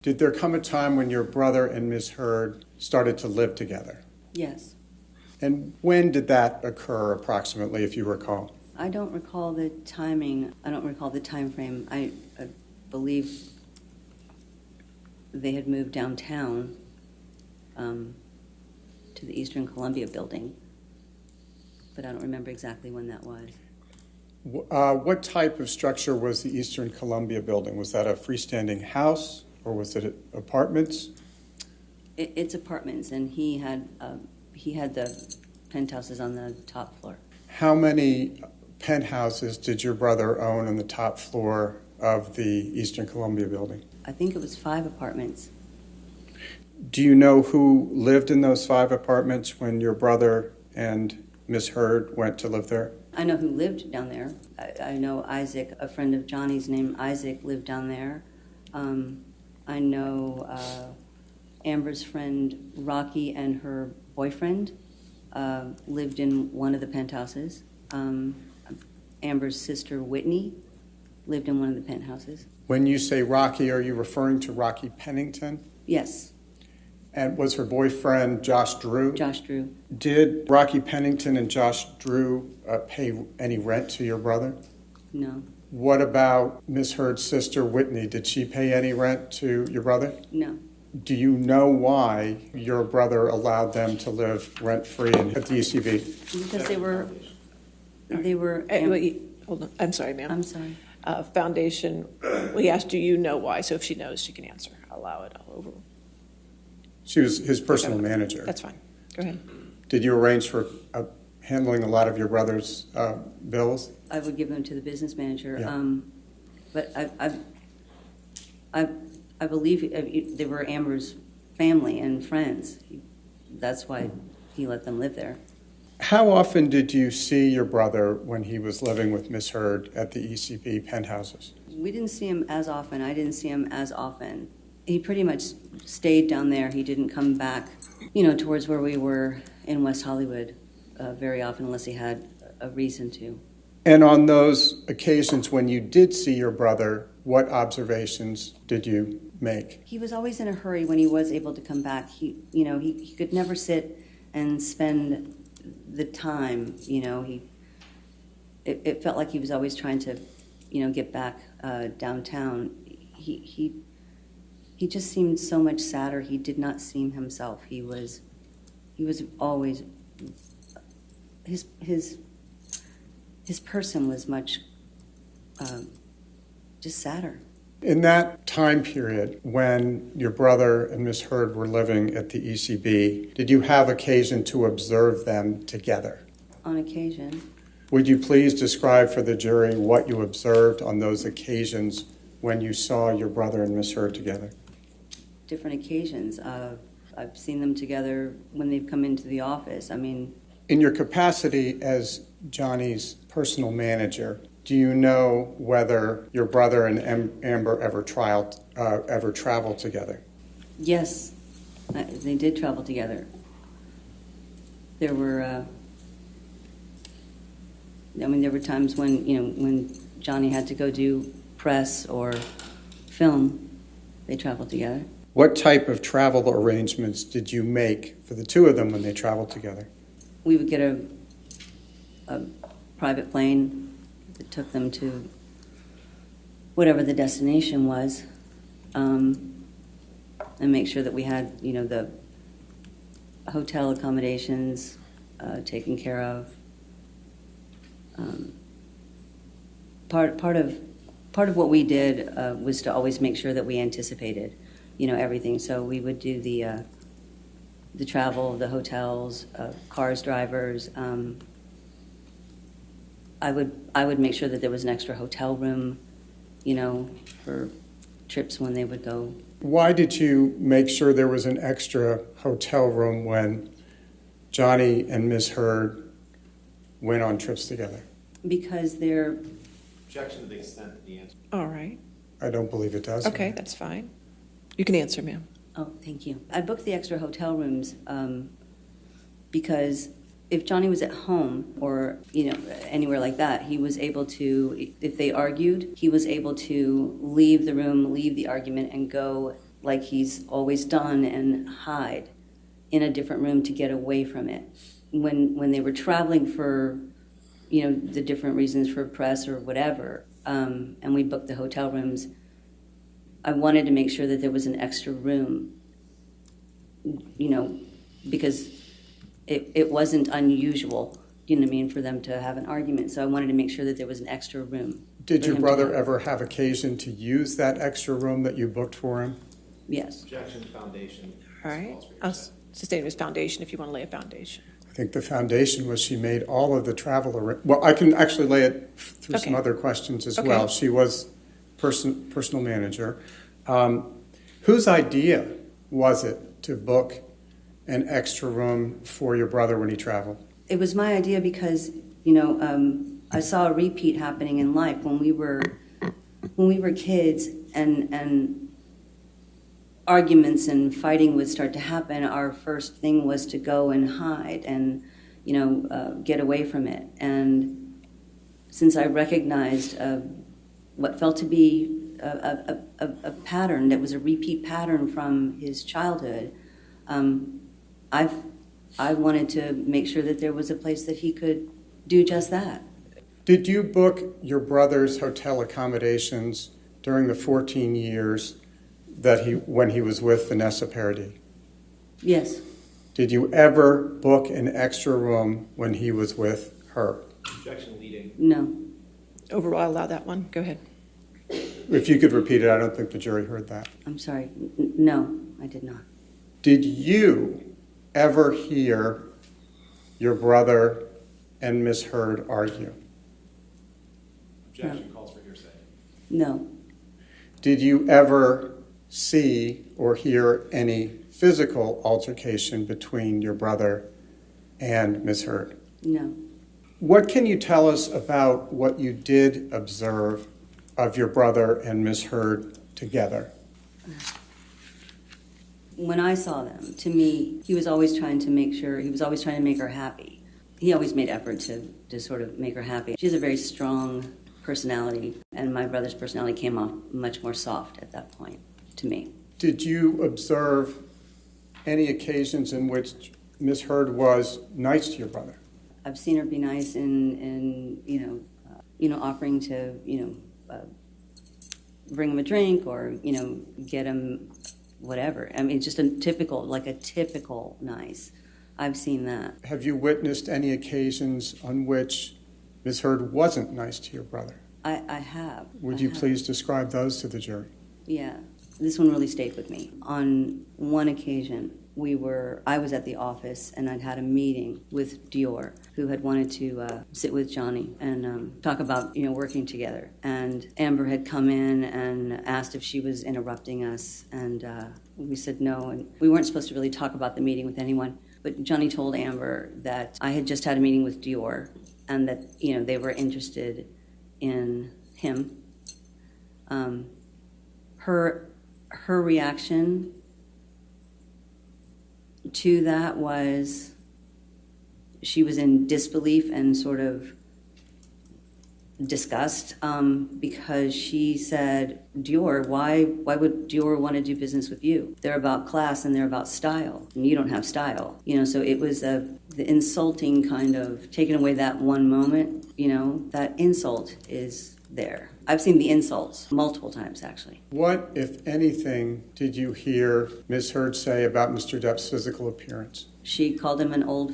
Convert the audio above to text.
Did there come a time when your brother and Ms. Heard started to live together? Yes. And when did that occur approximately, if you recall? I don't recall the timing. I don't recall the time frame. I believe they had moved downtown to the Eastern Columbia building, but I don't remember exactly when that was. What type of structure was the Eastern Columbia building? Was that a freestanding house or was it apartments? It's apartments, and he had the penthouses on the top floor. How many penthouses did your brother own on the top floor of the Eastern Columbia building? I think it was 5 apartments. Do you know who lived in those 5 apartments when your brother and Ms. Heard went to live there? I know who lived down there. I know Isaac, a friend of Johnny's named Isaac, lived down there. I know Amber's friend Rocky and her boyfriend lived in one of the penthouses. Amber's sister Whitney lived in one of the penthouses. When you say Rocky, are you referring to Rocky Pennington? Yes. And was her boyfriend Josh Drew? Josh Drew. Did Rocky Pennington and Josh Drew pay any rent to your brother? No. What about Miss Heard's sister Whitney? Did she pay any rent to your brother? No. Do you know why your brother allowed them to live rent-free at the ECB? Because they were. Wait, hold on. I'm sorry, ma'am. I'm sorry. Foundation, we asked, do you know why? So if she knows, she can answer. I'll allow it all over. She was his personal manager. That's fine. Go ahead. Did you arrange for handling a lot of your brother's bills? I would give them to the business manager. Yeah. But I believe they were Amber's family and friends. That's why he let them live there. How often did you see your brother when he was living with Miss Heard at the ECB penthouses? We didn't see him as often. I didn't see him as often. He pretty much stayed down there. He didn't come back, towards where we were in West Hollywood very often unless he had a reason to. And on those occasions when you did see your brother, what observations did you make? He was always in a hurry when he was able to come back. He could never sit and spend the time. It felt like he was always trying to, get back downtown. He just seemed so much sadder. He did not seem himself. He was always his person was much just sadder. In that time period when your brother and Miss Heard were living at the ECB, did you have occasion to observe them together? On occasion. Would you please describe for the jury what you observed on those occasions when you saw your brother and Miss Heard together? Different occasions. I've seen them together when they've come into the office. In your capacity as Johnny's personal manager, do you know whether your brother and Amber ever traveled together? Yes, they did travel together. There were, there were times when Johnny had to go do press or film, they traveled together. What type of travel arrangements did you make for the two of them when they traveled together? We would get a private plane that took them to whatever the destination was, and make sure that we had, the hotel accommodations taken care of. Part of what we did was to always make sure that we anticipated, everything. So we would do the travel, the hotels, cars, drivers. I would make sure that there was an extra hotel room, for trips when they would go. Why did you make sure there was an extra hotel room when Johnny and Miss Heard went on trips together? Because they're... Objection to the extent that the answer. All right. I don't believe it does. Okay, that's fine. You can answer, ma'am. Oh, thank you. I booked the extra hotel rooms because if Johnny was at home or, anywhere like that, he was able to, if they argued, he was able to leave the room, leave the argument, and go like he's always done and hide in a different room to get away from it. When they were traveling for, the different reasons for press or whatever, and we booked the hotel rooms, I wanted to make sure that there was an extra room, because it wasn't unusual, for them to have an argument. So I wanted to make sure that there was an extra room. Did for your him to brother have. ever have occasion to use that extra room that you booked for him? Yes. Objection, foundation. All right. Calls for your I'll say. sustain his foundation if you want to lay a foundation. I think the foundation was she made all of the travel. Well, I can actually lay it through some Okay. other questions as Okay. well. She was personal manager. Whose idea was it to book an extra room for your brother when he traveled? It was my idea because, I saw a repeat happening in life when we were kids and arguments and fighting would start to happen. Our first thing was to go and hide and, get away from it. And since I recognized what felt to be a pattern that was a repeat pattern from his childhood, I wanted to make sure that there was a place that he could do just that. Did you book your brother's hotel accommodations during the 14 years when he was with Vanessa Paradis? Yes. Did you ever book an extra room when he was with her? Objection leading. No. Overall, I'll allow that one. Go ahead. If you could repeat it, I don't think the jury heard that. I'm sorry. No, I did not. Did you ever hear your brother and Miss Heard argue? Objection calls for hearsay. No. Did you ever see or hear any physical altercation between your brother and Miss Heard? No. What can you tell us about what you did observe of your brother and Miss Heard together? When I saw them, to me, he was always trying to make her happy. He always made effort to sort of make her happy. She has a very strong personality, and my brother's personality came off much more soft at that point to me. Did you observe any occasions in which Miss Heard was nice to your brother? I've seen her be nice in offering to, bring him a drink or, get him whatever. I mean, just a typical nice. I've seen that. Have you witnessed any occasions on which Miss Heard wasn't nice to your brother? I have. Would you please describe those to the jury? Yeah, this one really stayed with me. On one occasion, I was at the office and I'd had a meeting with Dior, who had wanted to sit with Johnny and talk about, working together. And Amber had come in and asked if she was interrupting us, and we said no, and we weren't supposed to really talk about the meeting with anyone. But Johnny told Amber that I had just had a meeting with Dior and that, they were interested in him. Her reaction to that was she was in disbelief and sort of disgust because she said, Dior, why would Dior want to do business with you? They're about class and they're about style, and you don't have style. So it was the insulting kind of taking away that one moment, that insult is there. I've seen the insults multiple times, actually. What, if anything, did you hear Miss Heard say about Mr. Depp's physical appearance? She called him an old